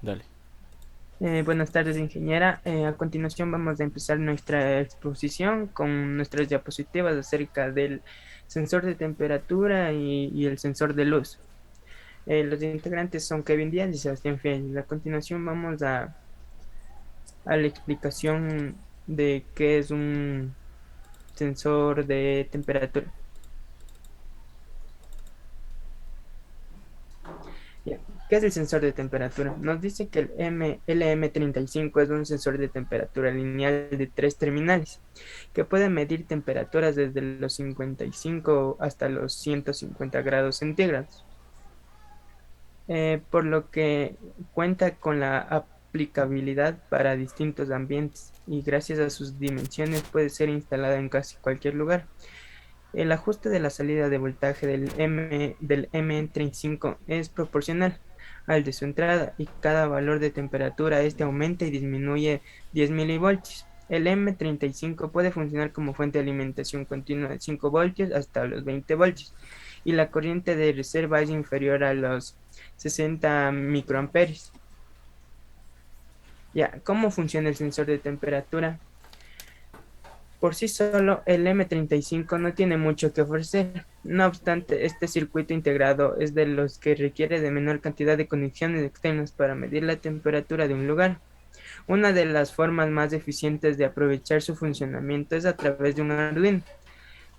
Dale. Buenas tardes, ingeniera. A continuación vamos a empezar nuestra exposición con nuestras diapositivas acerca del sensor de temperatura y el sensor de luz. Los integrantes son Kevin Díaz y Sebastián Fiel. A continuación vamos a la explicación de qué es un sensor de temperatura. Ya. ¿Qué es el sensor de temperatura? Nos dice que el LM35 es un sensor de temperatura lineal de tres terminales que puede medir temperaturas desde los 55 hasta los 150 grados centígrados, por lo que cuenta con la aplicabilidad para distintos ambientes y gracias a sus dimensiones puede ser instalada en casi cualquier lugar. El ajuste de la salida de voltaje del M35 es proporcional al de su entrada y cada valor de temperatura este aumenta y disminuye 10 milivoltios. El M35 puede funcionar como fuente de alimentación continua de 5 voltios hasta los 20 voltios y la corriente de reserva es inferior a los 60 microamperes. Ya, ¿cómo funciona el sensor de temperatura? Por sí solo, el M35 no tiene mucho que ofrecer. No obstante, este circuito integrado es de los que requiere de menor cantidad de conexiones externas para medir la temperatura de un lugar. Una de las formas más eficientes de aprovechar su funcionamiento es a través de un Arduino.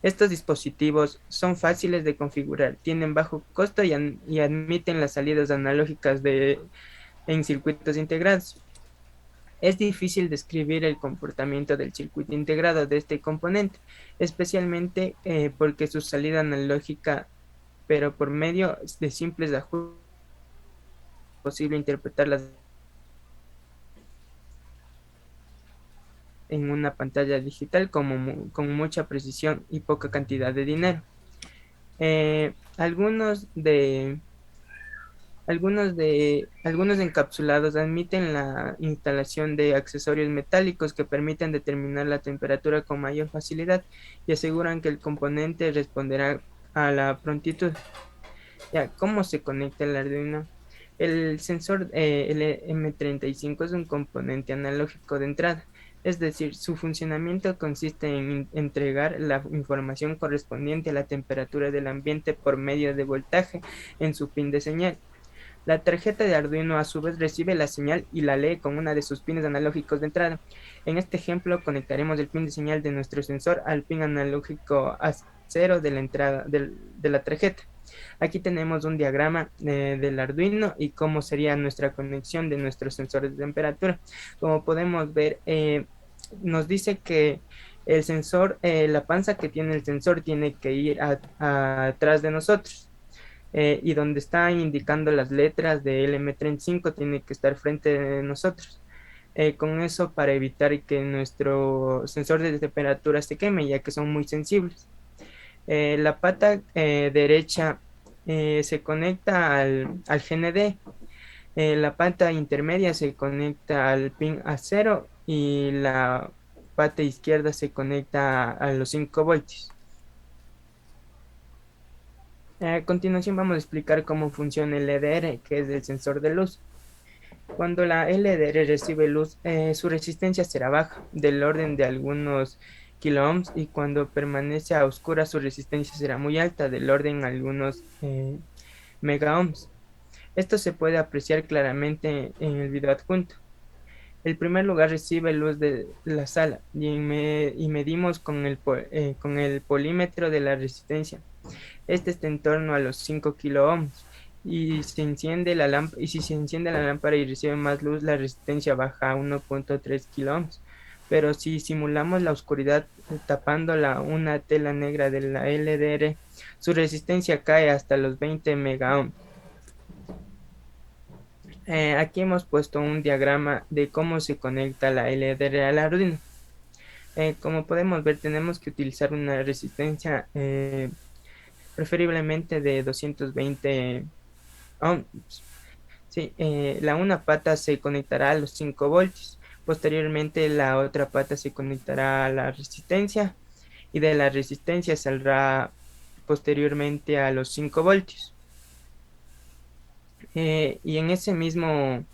Estos dispositivos son fáciles de configurar, tienen bajo costo y admiten las salidas analógicas en circuitos integrados. Es difícil describir el comportamiento del circuito integrado de este componente, especialmente porque su salida analógica, pero por medio de simples ajustes, es posible interpretarlas en una pantalla digital con mucha precisión y poca cantidad de dinero. Eh, algunos de algunos encapsulados admiten la instalación de accesorios metálicos que permiten determinar la temperatura con mayor facilidad y aseguran que el componente responderá a la prontitud. Ya, ¿cómo se conecta el Arduino? El sensor LM35 es un componente analógico de entrada, es decir, su funcionamiento consiste en entregar la información correspondiente a la temperatura del ambiente por medio de voltaje en su pin de señal. La tarjeta de Arduino a su vez recibe la señal y la lee con una de sus pines analógicos de entrada. En este ejemplo conectaremos el pin de señal de nuestro sensor al pin analógico A0 de la entrada de la tarjeta. Aquí tenemos un diagrama del Arduino y cómo sería nuestra conexión de nuestros sensores de temperatura. Como podemos ver, nos dice que el sensor, la panza que tiene el sensor tiene que ir atrás de nosotros y donde está indicando las letras de LM35 tiene que estar frente de nosotros. Con eso para evitar que nuestro sensor de temperatura se queme, ya que son muy sensibles. La pata derecha se conecta al GND, la pata intermedia se conecta al pin A0 y la pata izquierda se conecta a los 5 voltios. A continuación vamos a explicar cómo funciona el LDR, que es el sensor de luz. Cuando la LDR recibe luz, su resistencia será baja, del orden de algunos kiloohms, y cuando permanece a oscuras, su resistencia será muy alta, del orden de algunos megaohms. Esto se puede apreciar claramente en el video adjunto. El primer lugar recibe luz de la sala y medimos con el polímetro de la resistencia. Este está en torno a los 5 kiloohms. Y si se enciende la lámpara y recibe más luz, la resistencia baja a 1.3 kiloohms. Pero si simulamos la oscuridad tapándola una tela negra de la LDR, su resistencia cae hasta los 20 megaohms. Aquí hemos puesto un diagrama de cómo se conecta la LDR al Arduino. Como podemos ver, tenemos que utilizar una resistencia preferiblemente de 220 ohms. Sí, la una pata se conectará a los 5 voltios. Posteriormente, la otra pata se conectará a la resistencia y de la resistencia saldrá posteriormente a los 5 voltios. Y en ese mismo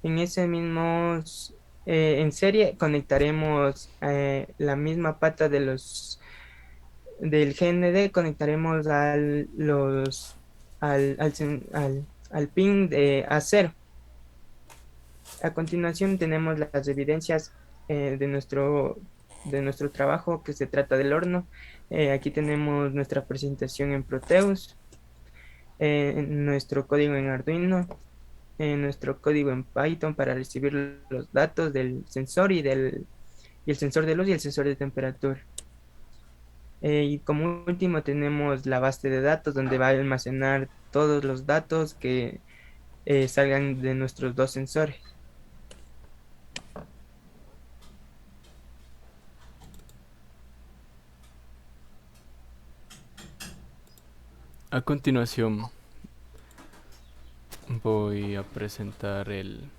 En ese mismo, en serie conectaremos la misma pata del GND, conectaremos al pin de A0. A continuación tenemos las evidencias de nuestro trabajo que se trata del horno. Aquí tenemos nuestra presentación en Proteus, nuestro código en Arduino, nuestro código en Python para recibir los datos del sensor y el sensor de luz y el sensor de temperatura. Y como último tenemos la base de datos donde va a almacenar todos los datos que salgan de nuestros dos sensores. A continuación voy a presentar el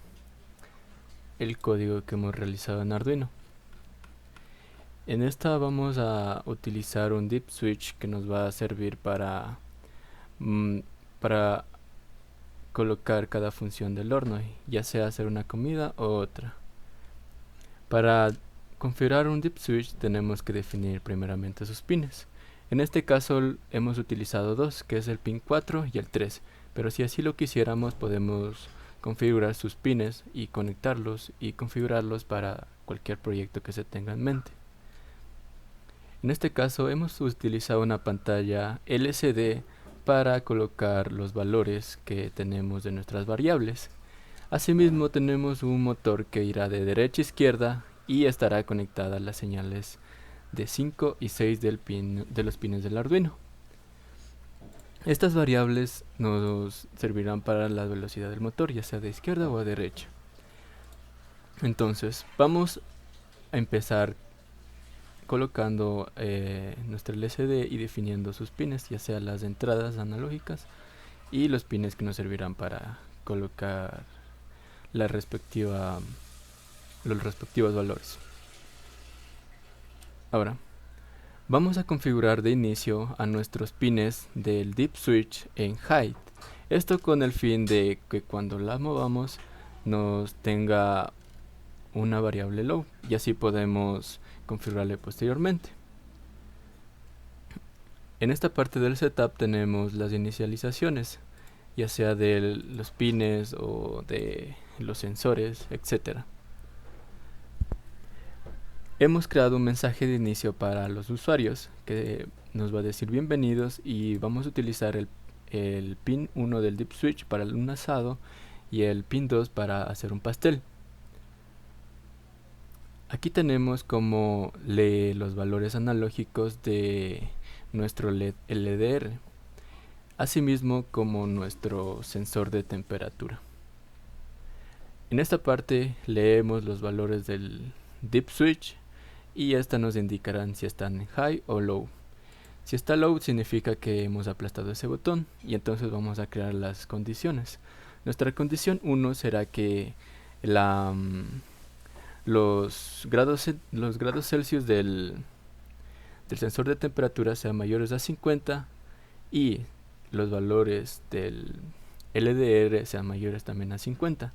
código que hemos realizado en Arduino. En esta vamos a utilizar un dip switch que nos va a servir mm, para colocar cada función del horno, ya sea hacer una comida u otra. Para configurar un dip switch tenemos que definir primeramente sus pines. En este caso hemos utilizado dos, que es el pin 4 y el 3, pero si así lo quisiéramos podemos configurar sus pines y conectarlos y configurarlos para cualquier proyecto que se tenga en mente. En este caso hemos utilizado una pantalla LCD para colocar los valores que tenemos de nuestras variables. Asimismo tenemos un motor que irá de derecha a izquierda y estará conectada a las señales de 5 y 6 de los pines del Arduino. Estas variables nos servirán para la velocidad del motor, ya sea de izquierda o a derecha. Entonces vamos a empezar colocando nuestra LCD y definiendo sus pines, ya sea las entradas analógicas y los pines que nos servirán para colocar los respectivos valores. Ahora vamos a configurar de inicio a nuestros pines del dip switch en height, esto con el fin de que cuando la movamos nos tenga una variable low y así podemos configurarle posteriormente. En esta parte del setup tenemos las inicializaciones, ya sea de los pines o de los sensores, etc. Hemos creado un mensaje de inicio para los usuarios que nos va a decir bienvenidos y vamos a utilizar el pin 1 del dip switch para un asado y el pin 2 para hacer un pastel. Aquí tenemos como lee los valores analógicos de nuestro LED LDR, asimismo como nuestro sensor de temperatura. En esta parte leemos los valores del dip switch y esta nos indicarán si están en high o low. Si está low significa que hemos aplastado ese botón y entonces vamos a crear las condiciones. Nuestra condición 1 será que los grados Celsius del sensor de temperatura sean mayores a 50 y los valores del LDR sean mayores también a 50.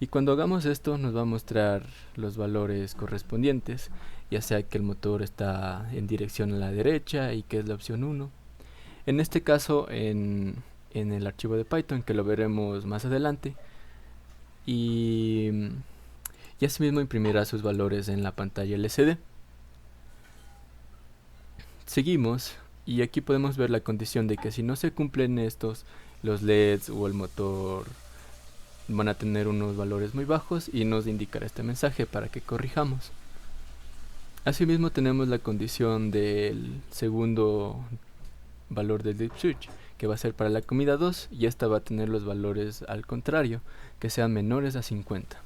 Y cuando hagamos esto nos va a mostrar los valores correspondientes, ya sea que el motor está en dirección a la derecha y que es la opción 1. En este caso en el archivo de Python, que lo veremos más adelante, y asimismo imprimirá sus valores en la pantalla LCD. Seguimos y aquí podemos ver la condición de que si no se cumplen estos, los LEDs o el motor van a tener unos valores muy bajos y nos indicará este mensaje para que corrijamos. Asimismo tenemos la condición del segundo valor del dip switch, que va a ser para la comida 2 y esta va a tener los valores al contrario, que sean menores a 50.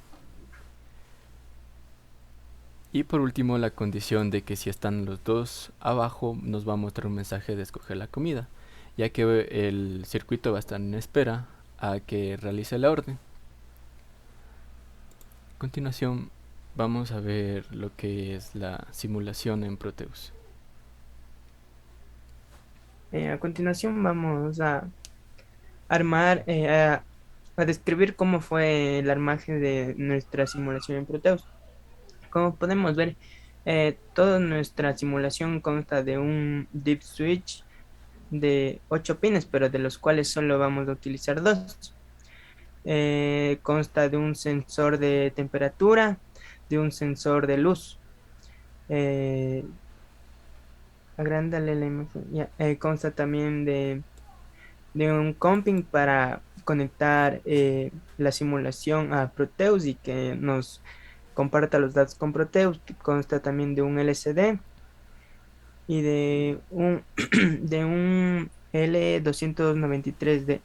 Y por último la condición de que si están los dos abajo nos va a mostrar un mensaje de escoger la comida, ya que el circuito va a estar en espera a que realice la orden. A continuación vamos a ver lo que es la simulación en Proteus. A continuación vamos a armar, a describir cómo fue el armaje de nuestra simulación en Proteus. Como podemos ver, toda nuestra simulación consta de un deep switch de 8 pines, pero de los cuales solo vamos a utilizar dos. Consta de un sensor de temperatura, de un sensor de luz. Eh, Agrándale la imagen. Ya, consta también de un comping para conectar la simulación a Proteus y que nos comparta los datos con Proteus. Consta también de un LCD y de un L293D.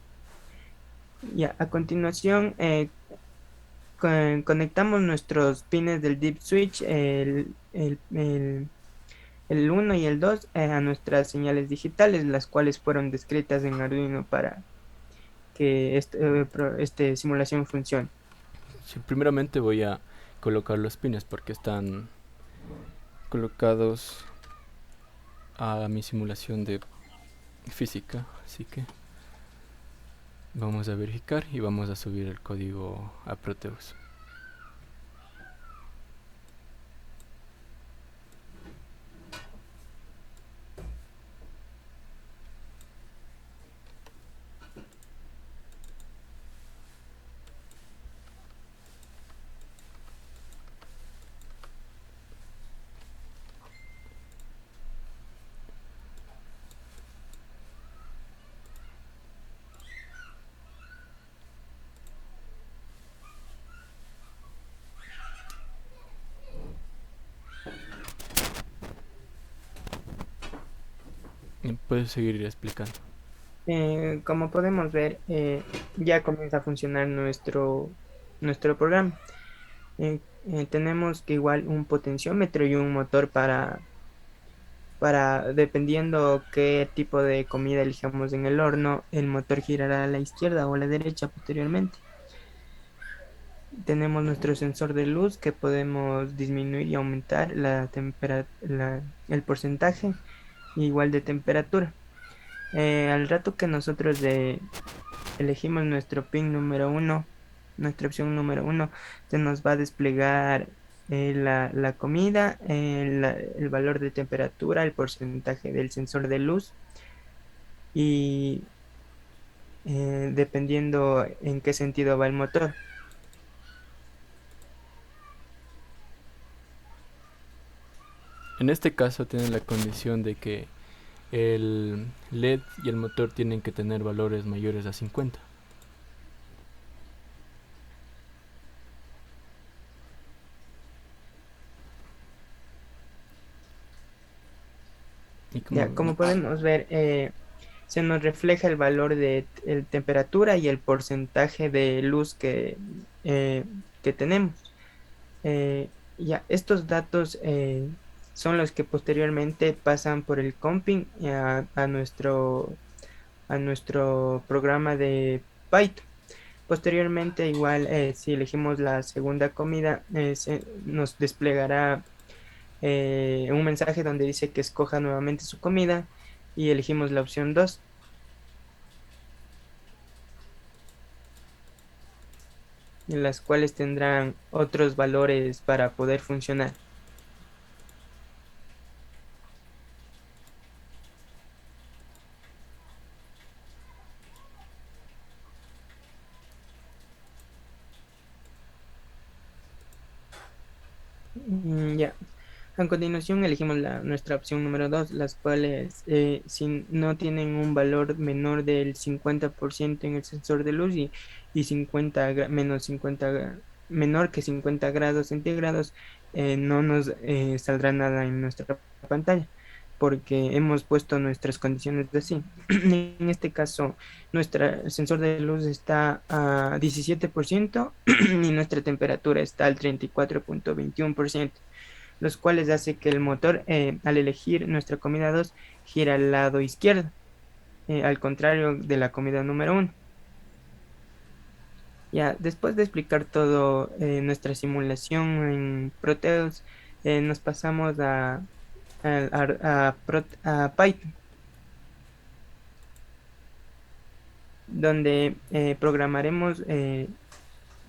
Ya, a continuación, conectamos nuestros pines del Deep Switch, el 1 y el 2, a nuestras señales digitales, las cuales fueron descritas en Arduino para que este simulación funcione. Sí, primeramente voy a colocar los pines porque están colocados a mi simulación de física, así que vamos a verificar y vamos a subir el código a Proteus. Puedes seguir explicando. Como podemos ver, ya comienza a funcionar nuestro programa. Tenemos que igual un potenciómetro y un motor dependiendo qué tipo de comida elijamos en el horno, el motor girará a la izquierda o a la derecha posteriormente. Tenemos nuestro sensor de luz que podemos disminuir y aumentar el porcentaje igual de temperatura. Al rato que nosotros elegimos nuestro pin número uno, nuestra opción número uno, se nos va a desplegar la comida, el valor de temperatura, el porcentaje del sensor de luz y dependiendo en qué sentido va el motor. En este caso tiene la condición de que el LED y el motor tienen que tener valores mayores a 50. Y Ya, como como podemos ver, se nos refleja el valor de temperatura y el porcentaje de luz que tenemos. Ya, estos datos son los que posteriormente pasan por el comping a nuestro programa de Python. Posteriormente, igual, si elegimos la segunda comida, nos desplegará un mensaje donde dice que escoja nuevamente su comida y elegimos la opción 2, en las cuales tendrán otros valores para poder funcionar. Ya. A continuación elegimos nuestra opción número 2, las cuales si no tienen un valor menor del 50% en el sensor de luz y menor que 50 grados centígrados, no nos saldrá nada en nuestra pantalla porque hemos puesto nuestras condiciones de así. En este caso, nuestro sensor de luz está a 17% y nuestra temperatura está al 34,21%, los cuales hace que el motor, al elegir nuestra comida 2 gira al lado izquierdo, al contrario de la comida número uno. Ya, después de explicar todo nuestra simulación en Proteus, nos pasamos a Python. donde programaremos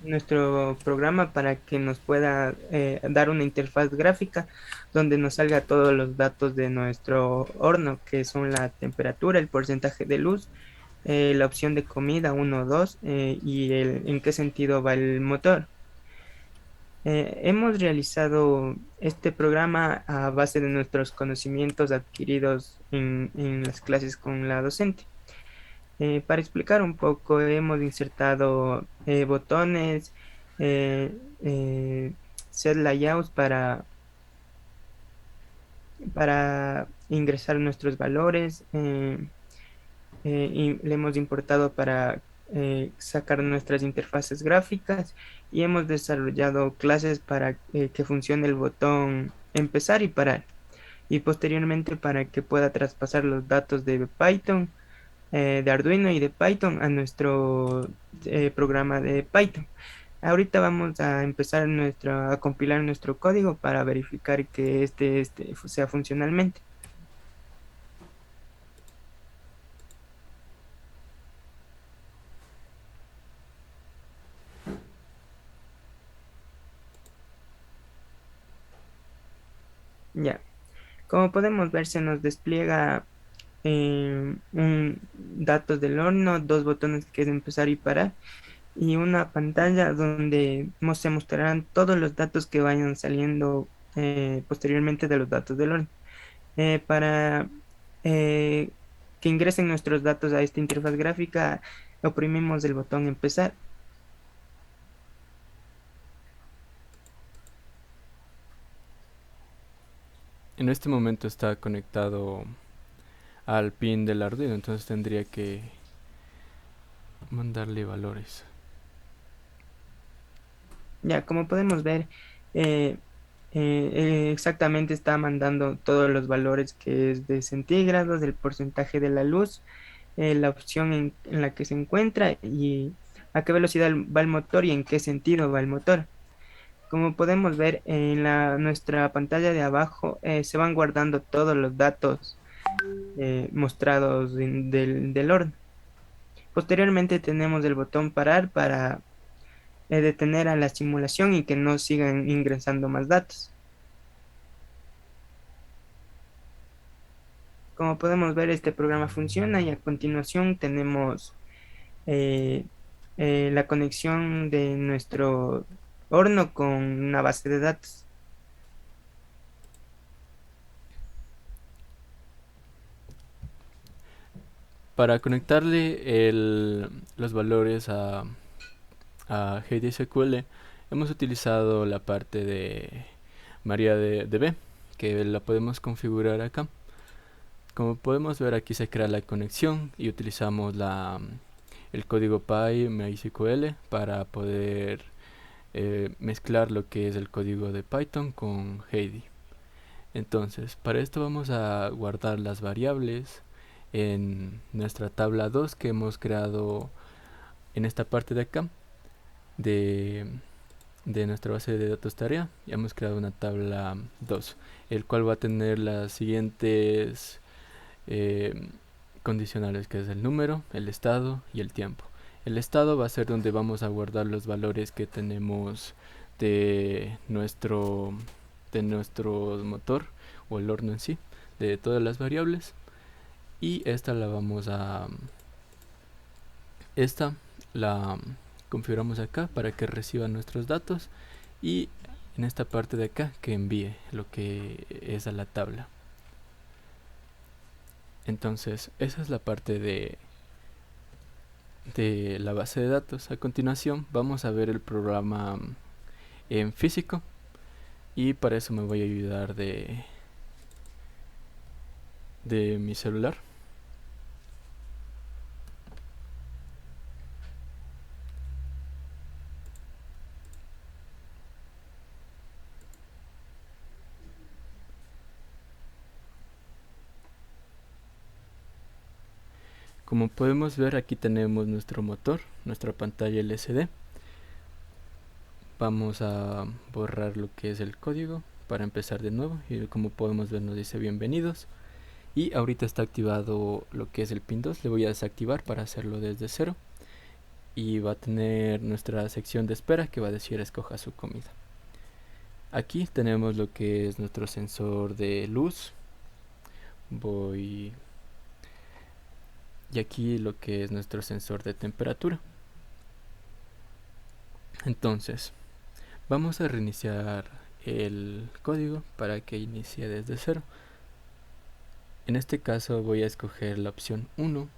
nuestro programa para que nos pueda dar una interfaz gráfica donde nos salga todos los datos de nuestro horno, que son la temperatura, el porcentaje de luz, la opción de comida uno o 2 y en qué sentido va el motor. Hemos realizado este programa a base de nuestros conocimientos adquiridos en las clases con la docente. Para explicar un poco, hemos insertado botones, eh, eh, set layouts para ingresar nuestros valores, y le hemos importado para sacar nuestras interfaces gráficas y hemos desarrollado clases para que funcione el botón empezar y parar y posteriormente para que pueda traspasar los datos de Python, de Arduino y de Python a nuestro programa de Python. Ahorita vamos a empezar a compilar nuestro código para verificar que este sea funcionalmente. Ya, como podemos ver, se nos despliega datos del horno, dos botones que es empezar y parar, y una pantalla donde se mostrarán todos los datos que vayan saliendo posteriormente de los datos del horno. Para eh, que ingresen nuestros datos a esta interfaz gráfica, oprimimos el botón empezar. En este momento está conectado al pin del Arduino, entonces tendría que mandarle valores. Ya, como podemos ver, eh, exactamente está mandando todos los valores que es de centígrados, del porcentaje de la luz, la opción en la que se encuentra y a qué velocidad va el motor y en qué sentido va el motor. Como podemos ver en nuestra pantalla de abajo, se van guardando todos los datos mostrados del horno. Posteriormente tenemos el botón parar para detener a la simulación y que no sigan ingresando más datos. Como podemos ver, este programa funciona y a continuación tenemos eh, la conexión de nuestro horno con una base de datos. Para conectarle los valores a HDSQL hemos utilizado la parte de MariaDB, que la podemos configurar acá. Como podemos ver, aquí se crea la conexión y utilizamos el código PyMySQL para poder mezclar lo que es el código de Python con Heidi. Entonces, para esto vamos a guardar las variables en nuestra tabla 2 que hemos creado en esta parte de acá de, de nuestra base de datos tarea. Ya hemos creado una tabla 2, el cual va a tener las siguientes eh, condicionales, que es el número, el estado y el tiempo. El estado va a ser donde vamos a guardar los valores que tenemos de nuestro motor o el horno en sí, de todas las variables, y esta la configuramos acá para que reciba nuestros datos, y en esta parte de acá que envíe lo que es a la tabla. Entonces esa es la parte de la base de datos. A continuación vamos a ver el programa en físico, y para eso me voy a ayudar de mi celular. Como podemos ver, aquí tenemos nuestro motor, nuestra pantalla LCD. Vamos a borrar lo que es el código para empezar de nuevo, y como podemos ver nos dice bienvenidos, Y ahorita está activado lo que es el pin 2. Le voy a desactivar para hacerlo desde cero. Y va a tener nuestra sección de espera que va a decir escoja su comida. Aquí tenemos lo que es nuestro sensor de luz. Y aquí lo que es nuestro sensor de temperatura. Entonces, vamos a reiniciar el código para que inicie desde cero. En este caso voy a escoger la opción 1.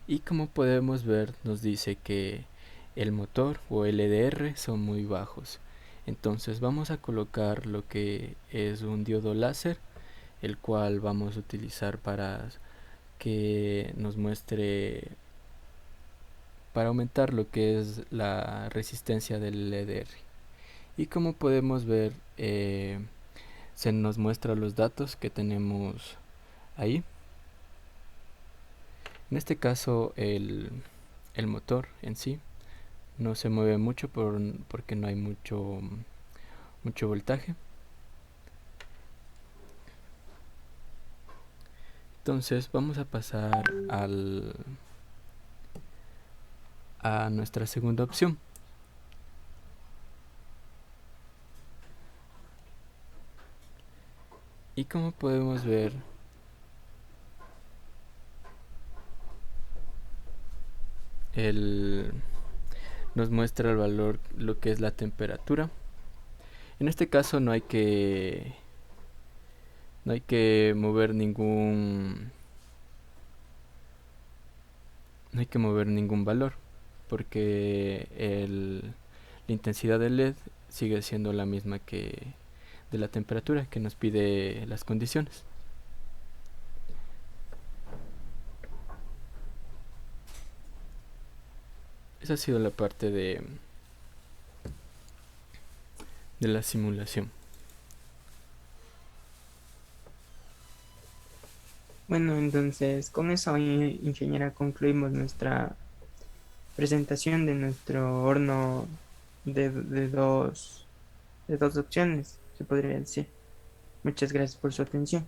Y como podemos ver, nos dice que el motor o el LDR son muy bajos. Entonces vamos a colocar lo que es un diodo láser, el cual vamos a utilizar para que nos muestre, para aumentar lo que es la resistencia del LDR. Y como podemos ver, se nos muestra los datos que tenemos ahí. En este caso el motor en sí no se mueve mucho porque no hay mucho voltaje. Entonces vamos a pasar a nuestra segunda opción. Y como podemos ver, nos muestra el valor, lo que es la temperatura. En este caso no hay que mover ningún valor, porque la intensidad del LED sigue siendo la misma que de la temperatura que nos pide las condiciones. Esa ha sido la parte de la simulación. Bueno, entonces con eso, ingeniera, concluimos nuestra presentación de nuestro horno de dos opciones, se podría decir. Muchas gracias por su atención.